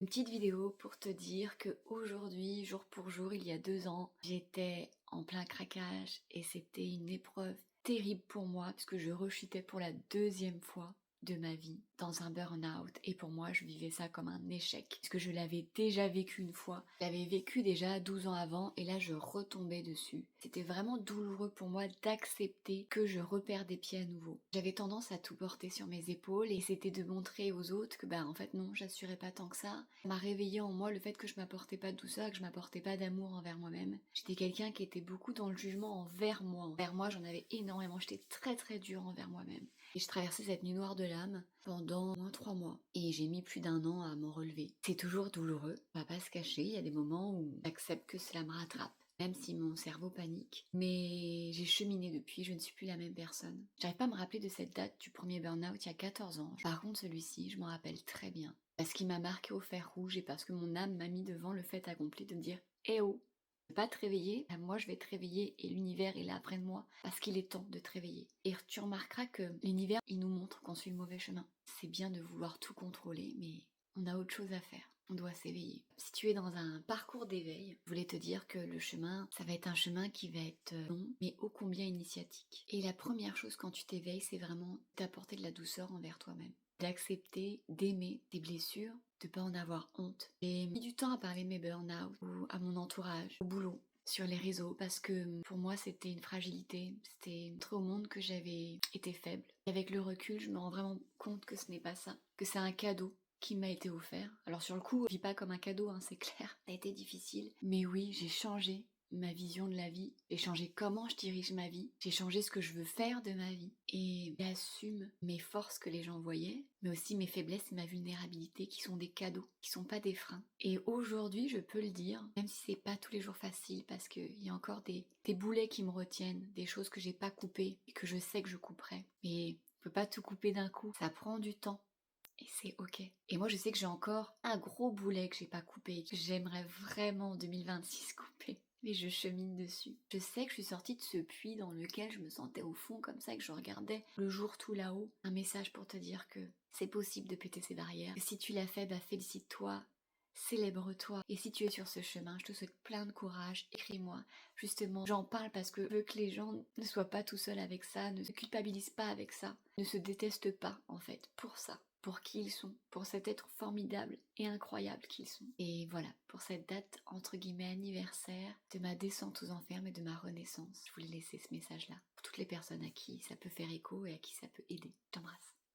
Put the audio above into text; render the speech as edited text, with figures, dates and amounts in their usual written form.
Une petite vidéo pour te dire que aujourd'hui, jour pour jour, il y a 2 ans, j'étais en plein craquage et c'était une épreuve terrible pour moi puisque je rechutais pour la 2e fois de ma vie dans un burn-out et pour moi je vivais ça comme un échec puisque je l'avais déjà vécu une fois, je l'avais vécu déjà 12 ans avant et là je retombais dessus. C'était vraiment douloureux pour moi d'accepter que je repère des pieds à nouveau. J'avais tendance à tout porter sur mes épaules et c'était de montrer aux autres que en fait non, j'assurais pas tant que ça. Ça m'a réveillé en moi le fait que je m'apportais pas de douceur, que je m'apportais pas d'amour envers moi-même. J'étais quelqu'un qui était beaucoup dans le jugement envers moi. Envers moi j'en avais énormément, j'étais très très dure envers moi-même. Et je traversais cette nuit noire de l'âme pendant au moins 3 mois. Et j'ai mis plus d'1 an à m'en relever. C'est toujours douloureux, on va pas se cacher, il y a des moments où j'accepte que cela me rattrape. Même si mon cerveau panique. Mais j'ai cheminé depuis, je ne suis plus la même personne. J'arrive pas à me rappeler de cette date du premier burn-out il y a 14 ans. Par contre celui-ci, je m'en rappelle très bien. Parce qu'il m'a marqué au fer rouge et parce que mon âme m'a mis devant le fait accompli de me dire « Eh oh !» Pas te réveiller, moi je vais te réveiller et l'univers est là après de moi parce qu'il est temps de te réveiller. Et tu remarqueras que l'univers il nous montre qu'on suit le mauvais chemin. C'est bien de vouloir tout contrôler mais on a autre chose à faire. On doit s'éveiller. Si tu es dans un parcours d'éveil, je voulais te dire que le chemin, ça va être un chemin qui va être long mais ô combien initiatique. Et la première chose quand tu t'éveilles, c'est vraiment d'apporter de la douceur envers toi-même. D'accepter, d'aimer tes blessures, de pas en avoir honte. J'ai mis du temps à parler de mes burn-out ou à mon entourage, au boulot, sur les réseaux, parce que pour moi c'était une fragilité, c'était montrer au monde que j'avais été faible. Et avec le recul, je me rends vraiment compte que ce n'est pas ça, que c'est un cadeau qui m'a été offert. Alors sur le coup, je vis pas comme un cadeau, c'est clair, ça a été difficile. Mais oui, j'ai changé ma vision de la vie, j'ai changé comment je dirige ma vie, j'ai changé ce que je veux faire de ma vie et j'assume mes forces que les gens voyaient, mais aussi mes faiblesses et ma vulnérabilité qui sont des cadeaux, qui sont pas des freins. Et aujourd'hui, je peux le dire, même si c'est pas tous les jours facile parce qu'il y a encore des boulets qui me retiennent, des choses que j'ai pas coupées et que je sais que je couperai. Mais on peut pas tout couper d'un coup, ça prend du temps. Et c'est ok. Et moi je sais que j'ai encore un gros boulet que j'ai pas coupé, que j'aimerais vraiment en 2026 couper. Mais je chemine dessus. Je sais que je suis sortie de ce puits dans lequel je me sentais au fond comme ça, que je regardais le jour tout là-haut. Un message pour te dire que c'est possible de péter ces barrières. Et si tu l'as fait, félicite-toi, célèbre-toi. Et si tu es sur ce chemin, je te souhaite plein de courage. Écris-moi. Justement, j'en parle parce que je veux que les gens ne soient pas tout seuls avec ça, ne se culpabilisent pas avec ça, ne se détestent pas en fait pour ça. Pour qui ils sont, pour cet être formidable et incroyable qu'ils sont. Et voilà, pour cette date entre guillemets anniversaire de ma descente aux enfers et de ma renaissance, je voulais laisser ce message-là pour toutes les personnes à qui ça peut faire écho et à qui ça peut aider. Je t'embrasse.